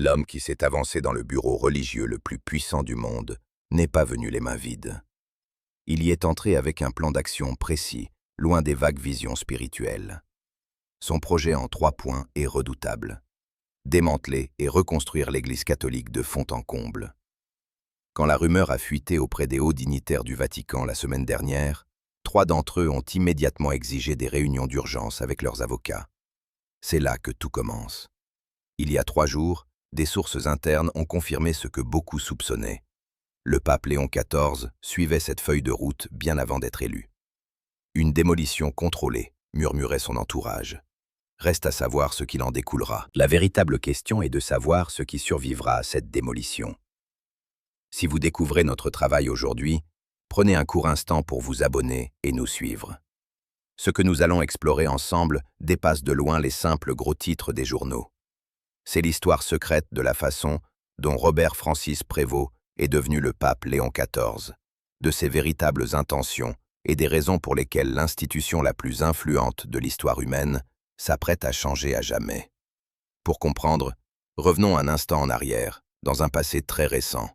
L'homme qui s'est avancé dans le bureau religieux le plus puissant du monde n'est pas venu les mains vides. Il y est entré avec un plan d'action précis, loin des vagues visions spirituelles. Son projet en 3 points est redoutable. Démanteler et reconstruire l'Église catholique de fond en comble. Quand la rumeur a fuité auprès des hauts dignitaires du Vatican la semaine dernière, 3 d'entre eux ont immédiatement exigé des réunions d'urgence avec leurs avocats. C'est là que tout commence. Il y a 3 jours, des sources internes ont confirmé ce que beaucoup soupçonnaient. Le pape Léon XIV suivait cette feuille de route bien avant d'être élu. Une démolition contrôlée, murmurait son entourage. Reste à savoir ce qu'il en découlera. La véritable question est de savoir ce qui survivra à cette démolition. Si vous découvrez notre travail aujourd'hui, prenez un court instant pour vous abonner et nous suivre. Ce que nous allons explorer ensemble dépasse de loin les simples gros titres des journaux. C'est l'histoire secrète de la façon dont Robert Francis Prévost est devenu le pape Léon XIV, de ses véritables intentions et des raisons pour lesquelles l'institution la plus influente de l'histoire humaine s'apprête à changer à jamais. Pour comprendre, revenons un instant en arrière, dans un passé très récent.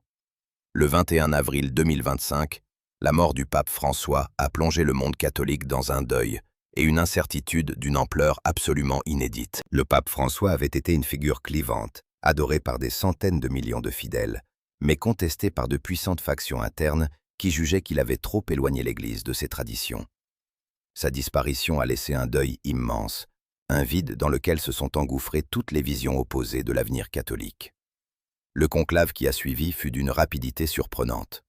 Le 21 avril 2025, la mort du pape François a plongé le monde catholique dans un deuil et une incertitude d'une ampleur absolument inédite. Le pape François avait été une figure clivante, adoré par des centaines de millions de fidèles, mais contesté par de puissantes factions internes qui jugeaient qu'il avait trop éloigné l'Église de ses traditions. Sa disparition a laissé un deuil immense, un vide dans lequel se sont engouffrées toutes les visions opposées de l'avenir catholique. Le conclave qui a suivi fut d'une rapidité surprenante.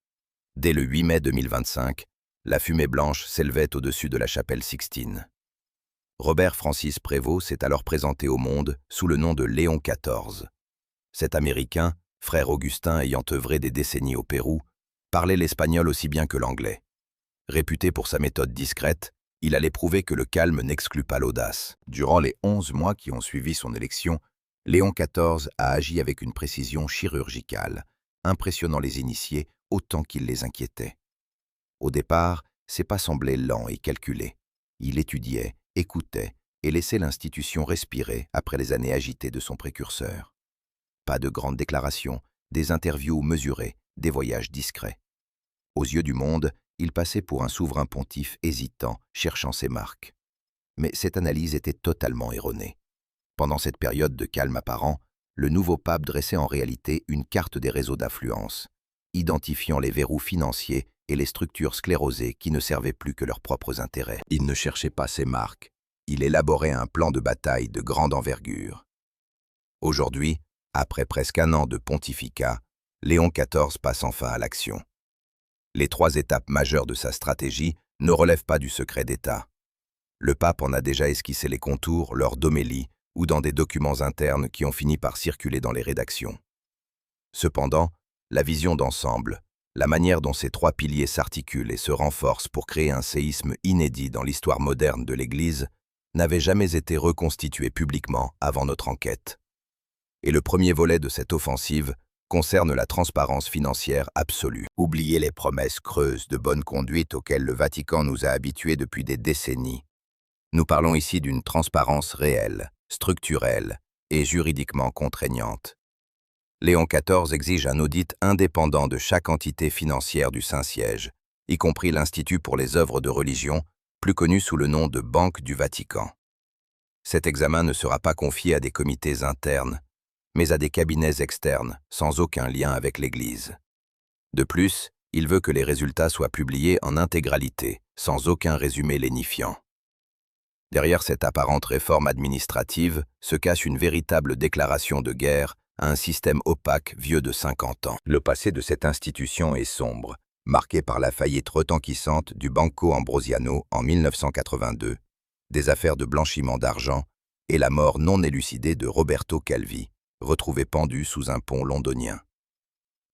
Dès le 8 mai 2025, la fumée blanche s'élevait au-dessus de la chapelle Sixtine. Robert Francis Prévost s'est alors présenté au monde sous le nom de Léon XIV. Cet Américain, frère Augustin ayant œuvré des décennies au Pérou, parlait l'espagnol aussi bien que l'anglais. Réputé pour sa méthode discrète, il allait prouver que le calme n'exclut pas l'audace. Durant les 11 mois qui ont suivi son élection, Léon XIV a agi avec une précision chirurgicale, impressionnant les initiés autant qu'il les inquiétait. Au départ, ses pas semblaient lents et calculés. Il étudiait, écoutait et laissait l'institution respirer après les années agitées de son précurseur. Pas de grandes déclarations, des interviews mesurées, des voyages discrets. Aux yeux du monde, il passait pour un souverain pontife hésitant, cherchant ses marques. Mais cette analyse était totalement erronée. Pendant cette période de calme apparent, le nouveau pape dressait en réalité une carte des réseaux d'influence, identifiant les verrous financiers et les structures sclérosées qui ne servaient plus que leurs propres intérêts. Il ne cherchait pas ses marques, il élaborait un plan de bataille de grande envergure. Aujourd'hui, après presque un an de pontificat, Léon XIV passe enfin à l'action. Les 3 étapes majeures de sa stratégie ne relèvent pas du secret d'État. Le pape en a déjà esquissé les contours lors d'homélies ou dans des documents internes qui ont fini par circuler dans les rédactions. Cependant, la vision d'ensemble, la manière dont ces 3 piliers s'articulent et se renforcent pour créer un séisme inédit dans l'histoire moderne de l'Église, n'avait jamais été reconstituée publiquement avant notre enquête. Et le premier volet de cette offensive concerne la transparence financière absolue. Oubliez les promesses creuses de bonne conduite auxquelles le Vatican nous a habitués depuis des décennies. Nous parlons ici d'une transparence réelle, structurelle et juridiquement contraignante. Léon XIV exige un audit indépendant de chaque entité financière du Saint-Siège, y compris l'Institut pour les œuvres de religion, plus connu sous le nom de Banque du Vatican. Cet examen ne sera pas confié à des comités internes, mais à des cabinets externes, sans aucun lien avec l'Église. De plus, il veut que les résultats soient publiés en intégralité, sans aucun résumé lénifiant. Derrière cette apparente réforme administrative se cache une véritable déclaration de guerre à un système opaque vieux de 50 ans. Le passé de cette institution est sombre, marqué par la faillite retentissante du Banco Ambrosiano en 1982, des affaires de blanchiment d'argent et la mort non élucidée de Roberto Calvi, retrouvé pendu sous un pont londonien.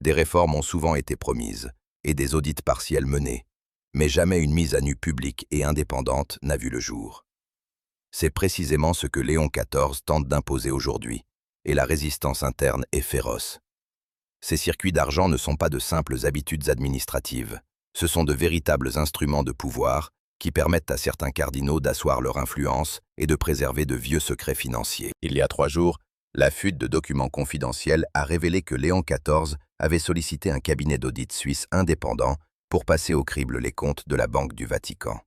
Des réformes ont souvent été promises et des audits partiels menés, mais jamais une mise à nu publique et indépendante n'a vu le jour. C'est précisément ce que Léon XIV tente d'imposer aujourd'hui, et la résistance interne est féroce. Ces circuits d'argent ne sont pas de simples habitudes administratives, ce sont de véritables instruments de pouvoir qui permettent à certains cardinaux d'asseoir leur influence et de préserver de vieux secrets financiers. Il y a 3 jours, La fuite de documents confidentiels a révélé que Léon XIV avait sollicité un cabinet d'audit suisse indépendant pour passer au crible les comptes de la Banque du Vatican.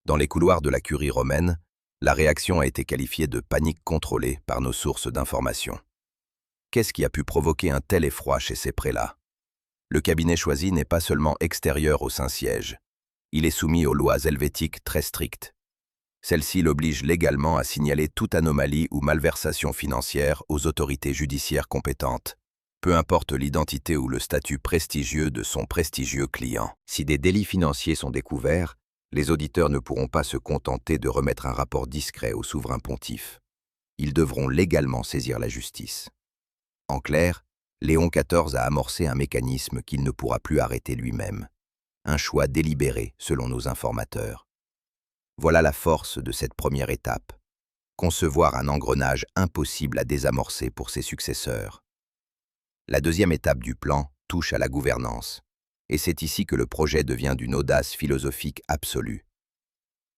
Dans les couloirs de la curie romaine, la réaction a été qualifiée de panique contrôlée par nos sources d'information. Qu'est-ce qui a pu provoquer un tel effroi chez ces prélats? Le cabinet choisi n'est pas seulement extérieur au Saint-Siège. Il est soumis aux lois helvétiques très strictes. Celle-ci l'oblige légalement à signaler toute anomalie ou malversation financière aux autorités judiciaires compétentes, peu importe l'identité ou le statut prestigieux de son prestigieux client. Si des délits financiers sont découverts, les auditeurs ne pourront pas se contenter de remettre un rapport discret au souverain pontife. Ils devront légalement saisir la justice. En clair, Léon XIV a amorcé un mécanisme qu'il ne pourra plus arrêter lui-même. Un choix délibéré, selon nos informateurs. Voilà la force de cette première étape. Concevoir un engrenage impossible à désamorcer pour ses successeurs. La deuxième étape du plan touche à la gouvernance. Et c'est ici que le projet devient d'une audace philosophique absolue.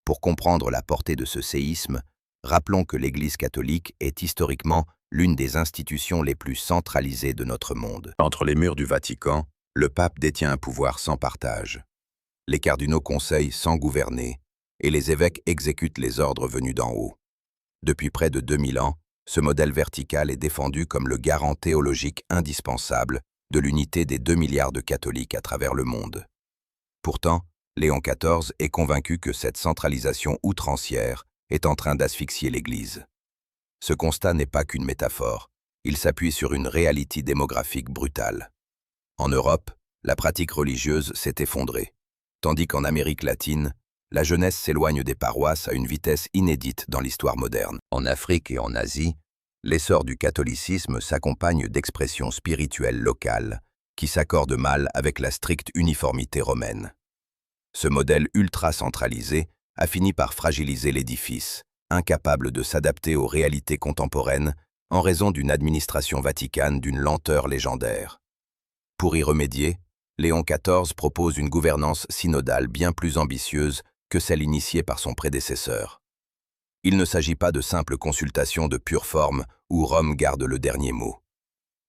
Pour comprendre la portée de ce séisme, rappelons que l'Église catholique est historiquement l'une des institutions les plus centralisées de notre monde. Entre les murs du Vatican, le pape détient un pouvoir sans partage. Les cardinaux conseillent sans gouverner, et les évêques exécutent les ordres venus d'en haut. Depuis près de 2000 ans, ce modèle vertical est défendu comme le garant théologique indispensable de l'unité des 2 milliards de catholiques à travers le monde. Pourtant, Léon XIV est convaincu que cette centralisation outrancière est en train d'asphyxier l'Église. Ce constat n'est pas qu'une métaphore, il s'appuie sur une réalité démographique brutale. En Europe, la pratique religieuse s'est effondrée, tandis qu'en Amérique latine, la jeunesse s'éloigne des paroisses à une vitesse inédite dans l'histoire moderne. En Afrique et en Asie, l'essor du catholicisme s'accompagne d'expressions spirituelles locales qui s'accordent mal avec la stricte uniformité romaine. Ce modèle ultra-centralisé a fini par fragiliser l'édifice, incapable de s'adapter aux réalités contemporaines en raison d'une administration vaticane d'une lenteur légendaire. Pour y remédier, Léon XIV propose une gouvernance synodale bien plus ambitieuse que celle initiée par son prédécesseur. Il ne s'agit pas de simples consultations de pure forme où Rome garde le dernier mot.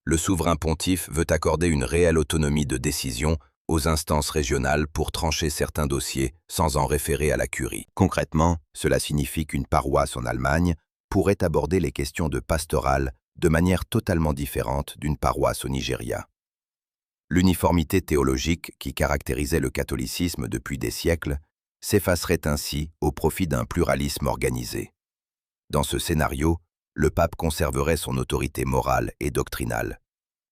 Le souverain pontife veut accorder une réelle autonomie de décision aux instances régionales pour trancher certains dossiers sans en référer à la curie. Concrètement, cela signifie qu'une paroisse en Allemagne pourrait aborder les questions de pastorale de manière totalement différente d'une paroisse au Nigeria. L'uniformité théologique qui caractérisait le catholicisme depuis des siècles s'effacerait ainsi au profit d'un pluralisme organisé. Dans ce scénario, le pape conserverait son autorité morale et doctrinale,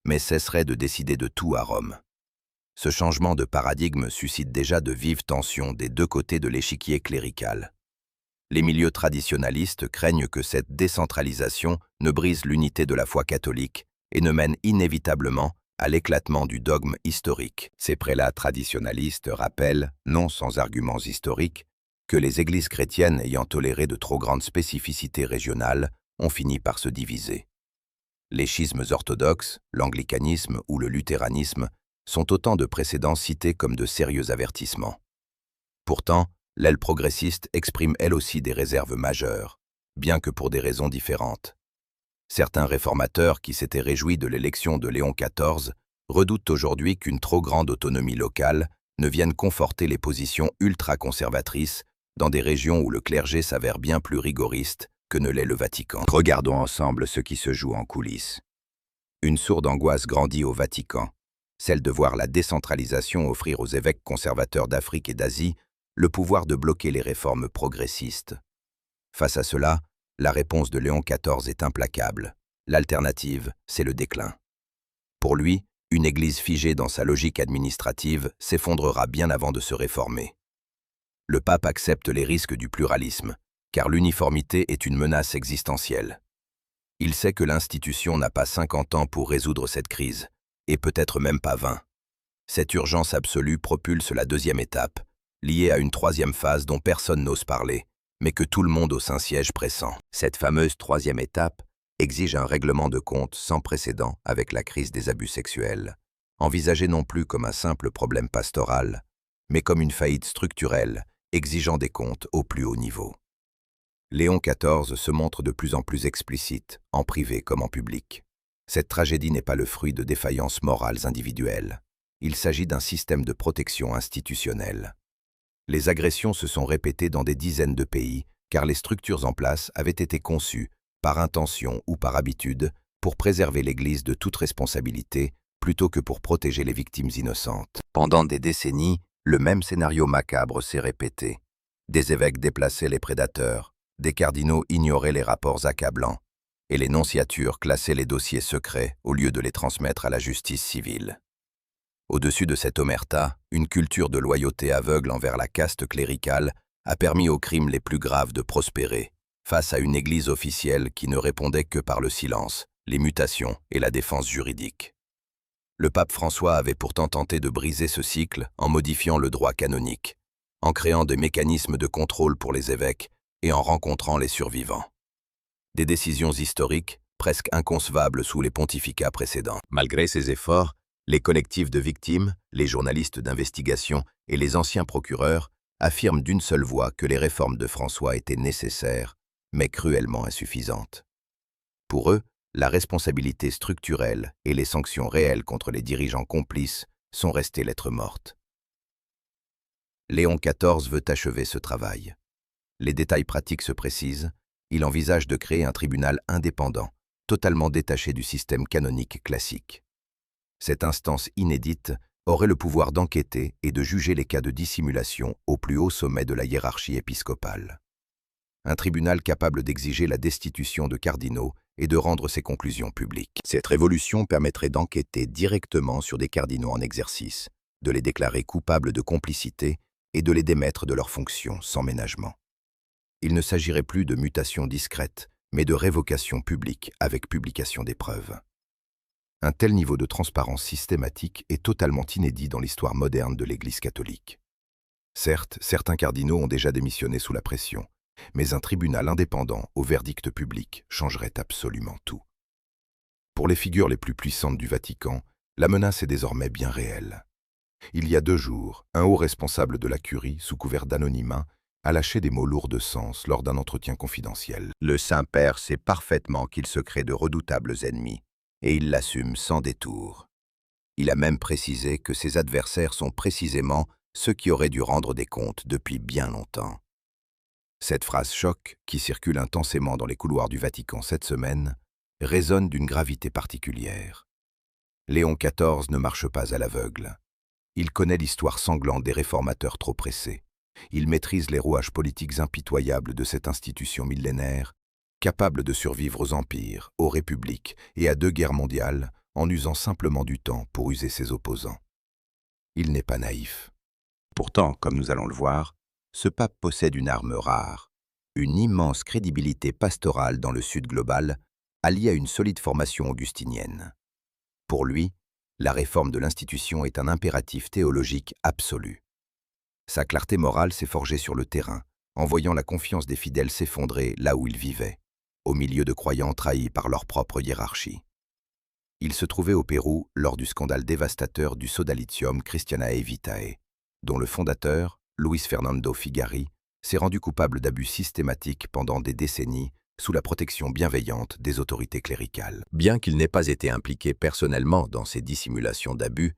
mais cesserait de décider de tout à Rome. Ce changement de paradigme suscite déjà de vives tensions des deux côtés de l'échiquier clérical. Les milieux traditionalistes craignent que cette décentralisation ne brise l'unité de la foi catholique et ne mène inévitablement à l'éclatement du dogme historique. Ces prélats traditionalistes rappellent, non sans arguments historiques, que les églises chrétiennes ayant toléré de trop grandes spécificités régionales ont fini par se diviser. Les schismes orthodoxes, l'anglicanisme ou le luthéranisme sont autant de précédents cités comme de sérieux avertissements. Pourtant, l'aile progressiste exprime elle aussi des réserves majeures, bien que pour des raisons différentes. Certains réformateurs qui s'étaient réjouis de l'élection de Léon XIV redoutent aujourd'hui qu'une trop grande autonomie locale ne vienne conforter les positions ultra-conservatrices dans des régions où le clergé s'avère bien plus rigoriste que ne l'est le Vatican. Regardons ensemble ce qui se joue en coulisses. Une sourde angoisse grandit au Vatican, celle de voir la décentralisation offrir aux évêques conservateurs d'Afrique et d'Asie le pouvoir de bloquer les réformes progressistes. Face à cela, la réponse de Léon XIV est implacable. L'alternative, c'est le déclin. Pour lui, une église figée dans sa logique administrative s'effondrera bien avant de se réformer. Le pape accepte les risques du pluralisme, car l'uniformité est une menace existentielle. Il sait que l'institution n'a pas 50 ans pour résoudre cette crise, et peut-être même pas 20. Cette urgence absolue propulse la deuxième étape, liée à une troisième phase dont personne n'ose parler, mais que tout le monde au Saint-Siège pressent. Cette fameuse troisième étape exige un règlement de compte sans précédent avec la crise des abus sexuels, envisagé non plus comme un simple problème pastoral, mais comme une faillite structurelle exigeant des comptes au plus haut niveau. Léon XIV se montre de plus en plus explicite, en privé comme en public. Cette tragédie n'est pas le fruit de défaillances morales individuelles. Il s'agit d'un système de protection institutionnelle. Les agressions se sont répétées dans des dizaines de pays, car les structures en place avaient été conçues, par intention ou par habitude, pour préserver l'Église de toute responsabilité, plutôt que pour protéger les victimes innocentes. Pendant des décennies, le même scénario macabre s'est répété. Des évêques déplaçaient les prédateurs, des cardinaux ignoraient les rapports accablants, et les nonciatures classaient les dossiers secrets au lieu de les transmettre à la justice civile. Au-dessus de cette omerta, une culture de loyauté aveugle envers la caste cléricale a permis aux crimes les plus graves de prospérer, face à une Église officielle qui ne répondait que par le silence, les mutations et la défense juridique. Le pape François avait pourtant tenté de briser ce cycle en modifiant le droit canonique, en créant des mécanismes de contrôle pour les évêques et en rencontrant les survivants. Des décisions historiques, presque inconcevables sous les pontificats précédents. Malgré ces efforts, les collectifs de victimes, les journalistes d'investigation et les anciens procureurs affirment d'une seule voix que les réformes de François étaient nécessaires, mais cruellement insuffisantes. Pour eux, la responsabilité structurelle et les sanctions réelles contre les dirigeants complices sont restées lettre morte. Léon XIV veut achever ce travail. Les détails pratiques se précisent, il envisage de créer un tribunal indépendant, totalement détaché du système canonique classique. Cette instance inédite aurait le pouvoir d'enquêter et de juger les cas de dissimulation au plus haut sommet de la hiérarchie épiscopale. Un tribunal capable d'exiger la destitution de cardinaux et de rendre ses conclusions publiques. Cette révolution permettrait d'enquêter directement sur des cardinaux en exercice, de les déclarer coupables de complicité et de les démettre de leurs fonctions sans ménagement. Il ne s'agirait plus de mutation discrète, mais de révocation publique avec publication des preuves. Un tel niveau de transparence systématique est totalement inédit dans l'histoire moderne de l'Église catholique. Certes, certains cardinaux ont déjà démissionné sous la pression, mais un tribunal indépendant au verdict public changerait absolument tout. Pour les figures les plus puissantes du Vatican, la menace est désormais bien réelle. Il y a 2 jours, un haut responsable de la curie, sous couvert d'anonymat, a lâché des mots lourds de sens lors d'un entretien confidentiel. Le Saint-Père sait parfaitement qu'il se crée de redoutables ennemis, et il l'assume sans détour. Il a même précisé que ses adversaires sont précisément ceux qui auraient dû rendre des comptes depuis bien longtemps. Cette phrase choc, qui circule intensément dans les couloirs du Vatican cette semaine, résonne d'une gravité particulière. Léon XIV ne marche pas à l'aveugle. Il connaît l'histoire sanglante des réformateurs trop pressés. Il maîtrise les rouages politiques impitoyables de cette institution millénaire, capable de survivre aux empires, aux républiques et à 2 guerres mondiales en usant simplement du temps pour user ses opposants. Il n'est pas naïf. Pourtant, comme nous allons le voir, ce pape possède une arme rare, une immense crédibilité pastorale dans le Sud global, alliée à une solide formation augustinienne. Pour lui, la réforme de l'institution est un impératif théologique absolu. Sa clarté morale s'est forgée sur le terrain, en voyant la confiance des fidèles s'effondrer là où ils vivaient, au milieu de croyants trahis par leur propre hiérarchie. Il se trouvait au Pérou lors du scandale dévastateur du Sodalitium Christianae Vitae, dont le fondateur, Luis Fernando Figari, s'est rendu coupable d'abus systématiques pendant des décennies sous la protection bienveillante des autorités cléricales. Bien qu'il n'ait pas été impliqué personnellement dans ces dissimulations d'abus,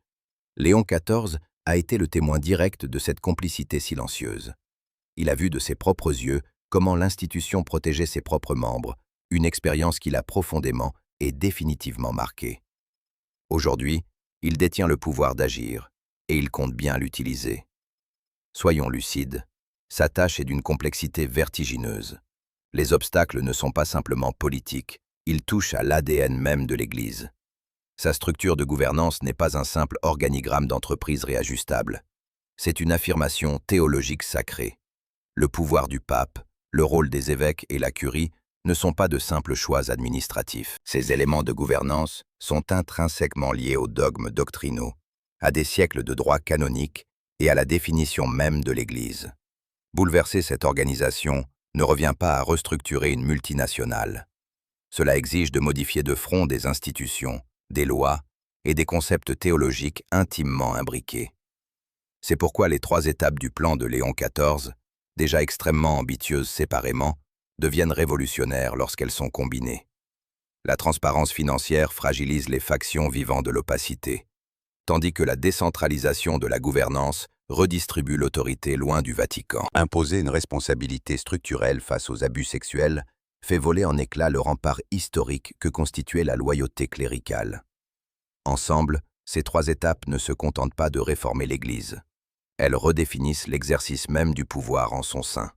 Léon XIV a été le témoin direct de cette complicité silencieuse. Il a vu de ses propres yeux comment l'institution protégeait ses propres membres, une expérience qui l'a profondément et définitivement marqué. Aujourd'hui, il détient le pouvoir d'agir, et il compte bien l'utiliser. Soyons lucides, sa tâche est d'une complexité vertigineuse. Les obstacles ne sont pas simplement politiques, ils touchent à l'ADN même de l'Église. Sa structure de gouvernance n'est pas un simple organigramme d'entreprise réajustable. C'est une affirmation théologique sacrée. Le pouvoir du pape, le rôle des évêques et la curie ne sont pas de simples choix administratifs. Ces éléments de gouvernance sont intrinsèquement liés aux dogmes doctrinaux, à des siècles de droit canonique et à la définition même de l'Église. Bouleverser cette organisation ne revient pas à restructurer une multinationale. Cela exige de modifier de front des institutions, des lois et des concepts théologiques intimement imbriqués. C'est pourquoi les 3 étapes du plan de Léon XIV, déjà extrêmement ambitieuses séparément, deviennent révolutionnaires lorsqu'elles sont combinées. La transparence financière fragilise les factions vivant de l'opacité, tandis que la décentralisation de la gouvernance redistribue l'autorité loin du Vatican. Imposer une responsabilité structurelle face aux abus sexuels fait voler en éclats le rempart historique que constituait la loyauté cléricale. Ensemble, ces trois étapes ne se contentent pas de réformer l'Église. Elles redéfinissent l'exercice même du pouvoir en son sein.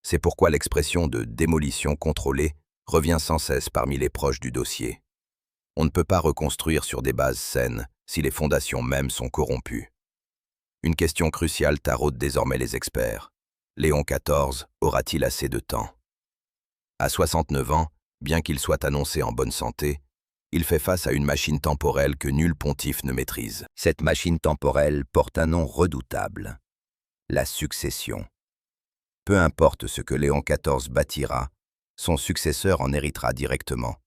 C'est pourquoi l'expression de « démolition contrôlée » revient sans cesse parmi les proches du dossier. On ne peut pas reconstruire sur des bases saines si les fondations mêmes sont corrompues. Une question cruciale taraude désormais les experts. Léon XIV aura-t-il assez de temps? À 69 ans, bien qu'il soit annoncé en bonne santé, il fait face à une machine temporelle que nul pontife ne maîtrise. Cette machine temporelle porte un nom redoutable: la succession. Peu importe ce que Léon XIV bâtira, son successeur en héritera directement.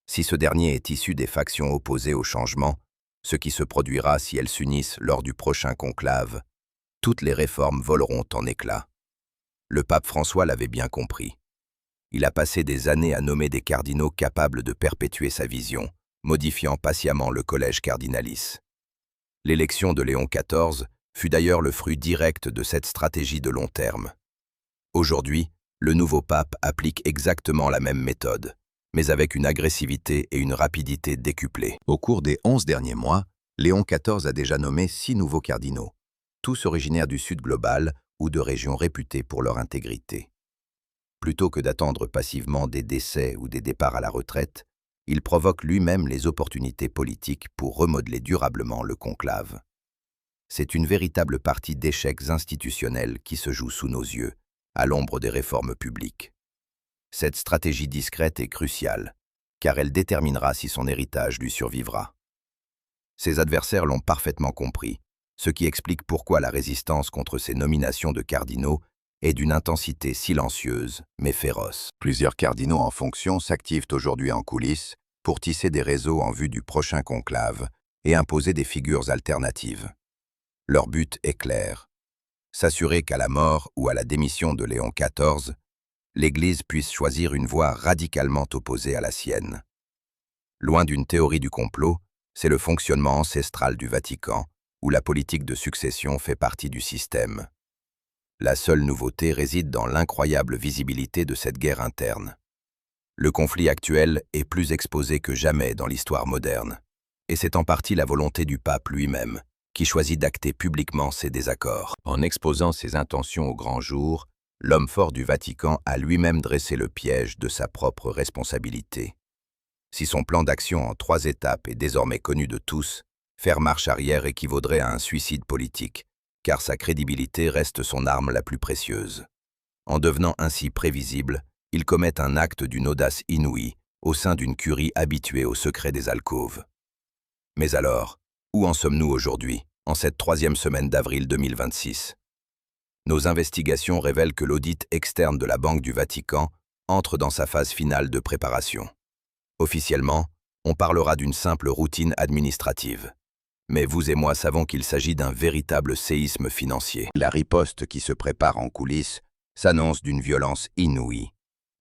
Si ce dernier est issu des factions opposées au changement, ce qui se produira si elles s'unissent lors du prochain conclave, toutes les réformes voleront en éclats. Le pape François l'avait bien compris. Il a passé des années à nommer des cardinaux capables de perpétuer sa vision, modifiant patiemment le collège cardinalice. L'élection de Léon XIV fut d'ailleurs le fruit direct de cette stratégie de long terme. Aujourd'hui, le nouveau pape applique exactement la même méthode, mais avec une agressivité et une rapidité décuplées. Au cours des 11 derniers mois, Léon XIV a déjà nommé 6 nouveaux cardinaux, tous originaires du Sud global ou de régions réputées pour leur intégrité. Plutôt que d'attendre passivement des décès ou des départs à la retraite, il provoque lui-même les opportunités politiques pour remodeler durablement le conclave. C'est une véritable partie d'échecs institutionnels qui se joue sous nos yeux, à l'ombre des réformes publiques. Cette stratégie discrète est cruciale, car elle déterminera si son héritage lui survivra. Ses adversaires l'ont parfaitement compris, ce qui explique pourquoi la résistance contre ces nominations de cardinaux est d'une intensité silencieuse mais féroce. Plusieurs cardinaux en fonction s'activent aujourd'hui en coulisses pour tisser des réseaux en vue du prochain conclave et imposer des figures alternatives. Leur but est clair: s'assurer qu'à la mort ou à la démission de Léon XIV, l'Église puisse choisir une voie radicalement opposée à la sienne. Loin d'une théorie du complot, c'est le fonctionnement ancestral du Vatican, où la politique de succession fait partie du système. La seule nouveauté réside dans l'incroyable visibilité de cette guerre interne. Le conflit actuel est plus exposé que jamais dans l'histoire moderne, et c'est en partie la volonté du pape lui-même, qui choisit d'acter publiquement ses désaccords. En exposant ses intentions au grand jour, l'homme fort du Vatican a lui-même dressé le piège de sa propre responsabilité. Si son plan d'action en 3 étapes est désormais connu de tous, faire marche arrière équivaudrait à un suicide politique, car sa crédibilité reste son arme la plus précieuse. En devenant ainsi prévisible, il commet un acte d'une audace inouïe au sein d'une curie habituée au secret des alcôves. Mais alors, où en sommes-nous aujourd'hui, en cette 3e semaine d'avril 2026? Nos investigations révèlent que l'audit externe de la Banque du Vatican entre dans sa phase finale de préparation. Officiellement, on parlera d'une simple routine administrative. Mais vous et moi savons qu'il s'agit d'un véritable séisme financier. La riposte qui se prépare en coulisses s'annonce d'une violence inouïe,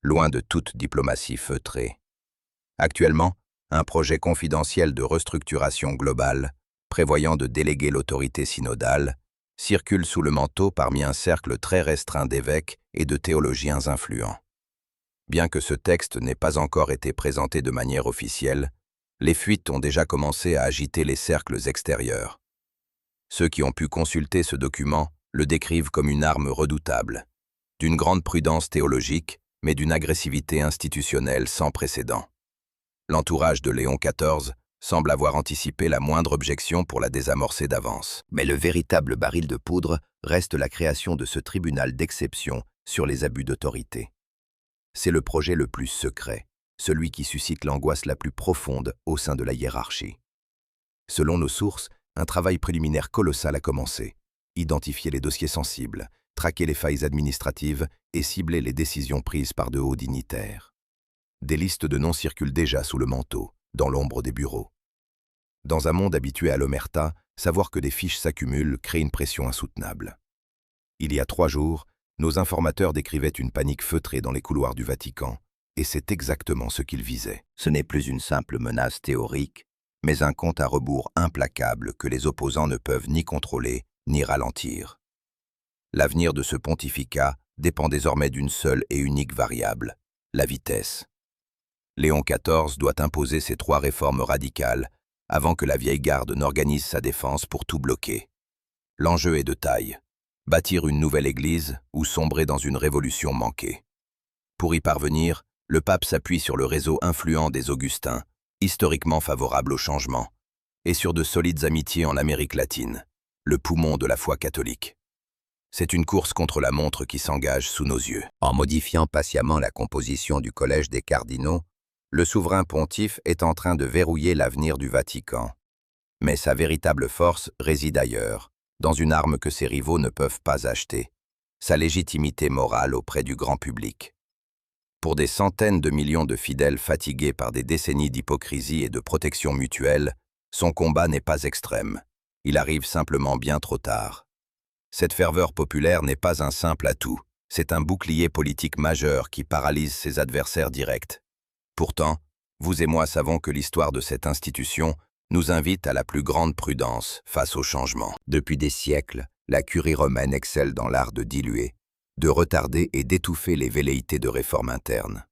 loin de toute diplomatie feutrée. Actuellement, un projet confidentiel de restructuration globale, prévoyant de déléguer l'autorité synodale, circule sous le manteau parmi un cercle très restreint d'évêques et de théologiens influents. Bien que ce texte n'ait pas encore été présenté de manière officielle, les fuites ont déjà commencé à agiter les cercles extérieurs. Ceux qui ont pu consulter ce document le décrivent comme une arme redoutable, d'une grande prudence théologique, mais d'une agressivité institutionnelle sans précédent. L'entourage de Léon XIV semble avoir anticipé la moindre objection pour la désamorcer d'avance. Mais le véritable baril de poudre reste la création de ce tribunal d'exception sur les abus d'autorité. C'est le projet le plus secret, celui qui suscite l'angoisse la plus profonde au sein de la hiérarchie. Selon nos sources, un travail préliminaire colossal a commencé. Identifier les dossiers sensibles, traquer les failles administratives et cibler les décisions prises par de hauts dignitaires. Des listes de noms circulent déjà sous le manteau, dans l'ombre des bureaux. Dans un monde habitué à l'omerta, savoir que des fiches s'accumulent crée une pression insoutenable. Il y a 3 jours, Nos informateurs décrivaient une panique feutrée dans les couloirs du Vatican, et c'est exactement ce qu'ils visaient. Ce n'est plus une simple menace théorique, mais un compte à rebours implacable que les opposants ne peuvent ni contrôler, ni ralentir. L'avenir de ce pontificat dépend désormais d'une seule et unique variable, la vitesse. Léon XIV doit imposer ces 3 réformes radicales avant que la vieille garde n'organise sa défense pour tout bloquer. L'enjeu est de taille. Bâtir une nouvelle église ou sombrer dans une révolution manquée. Pour y parvenir, le pape s'appuie sur le réseau influent des Augustins, historiquement favorable au changement, et sur de solides amitiés en Amérique latine, le poumon de la foi catholique. C'est une course contre la montre qui s'engage sous nos yeux. En modifiant patiemment la composition du collège des cardinaux, le souverain pontife est en train de verrouiller l'avenir du Vatican. Mais sa véritable force réside ailleurs, dans une arme que ses rivaux ne peuvent pas acheter, sa légitimité morale auprès du grand public. Pour des centaines de millions de fidèles fatigués par des décennies d'hypocrisie et de protection mutuelle, son combat n'est pas extrême. Il arrive simplement bien trop tard. Cette ferveur populaire n'est pas un simple atout, c'est un bouclier politique majeur qui paralyse ses adversaires directs. Pourtant, vous et moi savons que l'histoire de cette institution nous invite à la plus grande prudence face au changement. Depuis des siècles, la curie romaine excelle dans l'art de diluer, de retarder et d'étouffer les velléités de réforme interne.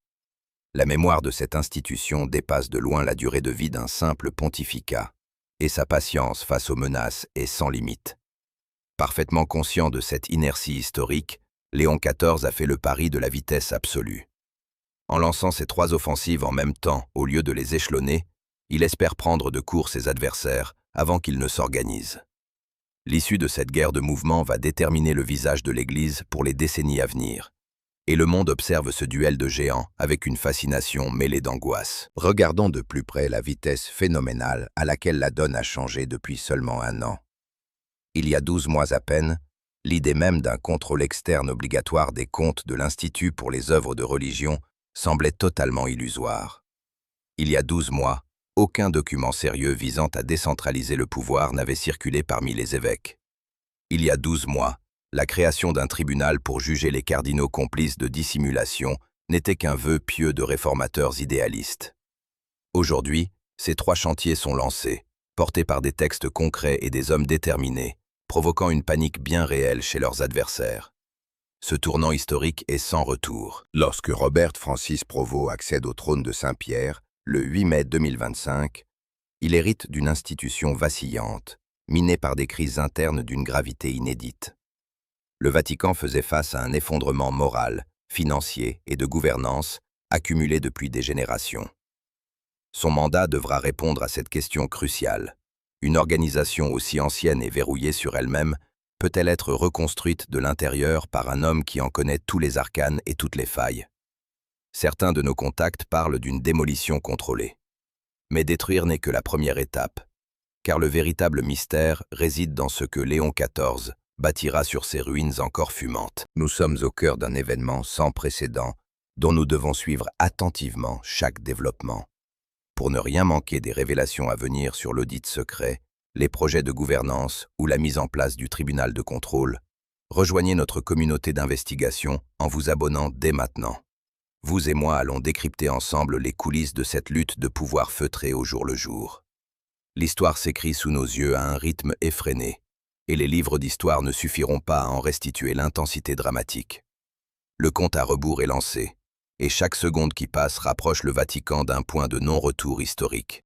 La mémoire de cette institution dépasse de loin la durée de vie d'un simple pontificat, et sa patience face aux menaces est sans limite. Parfaitement conscient de cette inertie historique, Léon XIV a fait le pari de la vitesse absolue. En lançant ses 3 offensives en même temps, au lieu de les échelonner, il espère prendre de court ses adversaires avant qu'ils ne s'organisent. L'issue de cette guerre de mouvement va déterminer le visage de l'Église pour les décennies à venir, et le monde observe ce duel de géants avec une fascination mêlée d'angoisse. Regardons de plus près la vitesse phénoménale à laquelle la donne a changé depuis seulement 1 an. Il y a 12 mois à peine, l'idée même d'un contrôle externe obligatoire des comptes de l'Institut pour les œuvres de religion semblait totalement illusoire. Il y a 12 mois, aucun document sérieux visant à décentraliser le pouvoir n'avait circulé parmi les évêques. Il y a 12 mois, la création d'un tribunal pour juger les cardinaux complices de dissimulation n'était qu'un vœu pieux de réformateurs idéalistes. Aujourd'hui, ces 3 chantiers sont lancés, portés par des textes concrets et des hommes déterminés, provoquant une panique bien réelle chez leurs adversaires. Ce tournant historique est sans retour. Lorsque Robert Francis Provost accède au trône de Saint-Pierre, le 8 mai 2025, il hérite d'une institution vacillante, minée par des crises internes d'une gravité inédite. Le Vatican faisait face à un effondrement moral, financier et de gouvernance accumulé depuis des générations. Son mandat devra répondre à cette question cruciale. Une organisation aussi ancienne et verrouillée sur elle-même peut-elle être reconstruite de l'intérieur par un homme qui en connaît tous les arcanes et toutes les failles? Certains de nos contacts parlent d'une démolition contrôlée. Mais détruire n'est que la première étape, car le véritable mystère réside dans ce que Léon XIV bâtira sur ces ruines encore fumantes. Nous sommes au cœur d'un événement sans précédent dont nous devons suivre attentivement chaque développement. Pour ne rien manquer des révélations à venir sur l'audit secret, les projets de gouvernance ou la mise en place du tribunal de contrôle, rejoignez notre communauté d'investigation en vous abonnant dès maintenant. Vous et moi allons décrypter ensemble les coulisses de cette lutte de pouvoir feutrée au jour le jour. L'histoire s'écrit sous nos yeux à un rythme effréné, et les livres d'histoire ne suffiront pas à en restituer l'intensité dramatique. Le compte à rebours est lancé, et chaque seconde qui passe rapproche le Vatican d'un point de non-retour historique.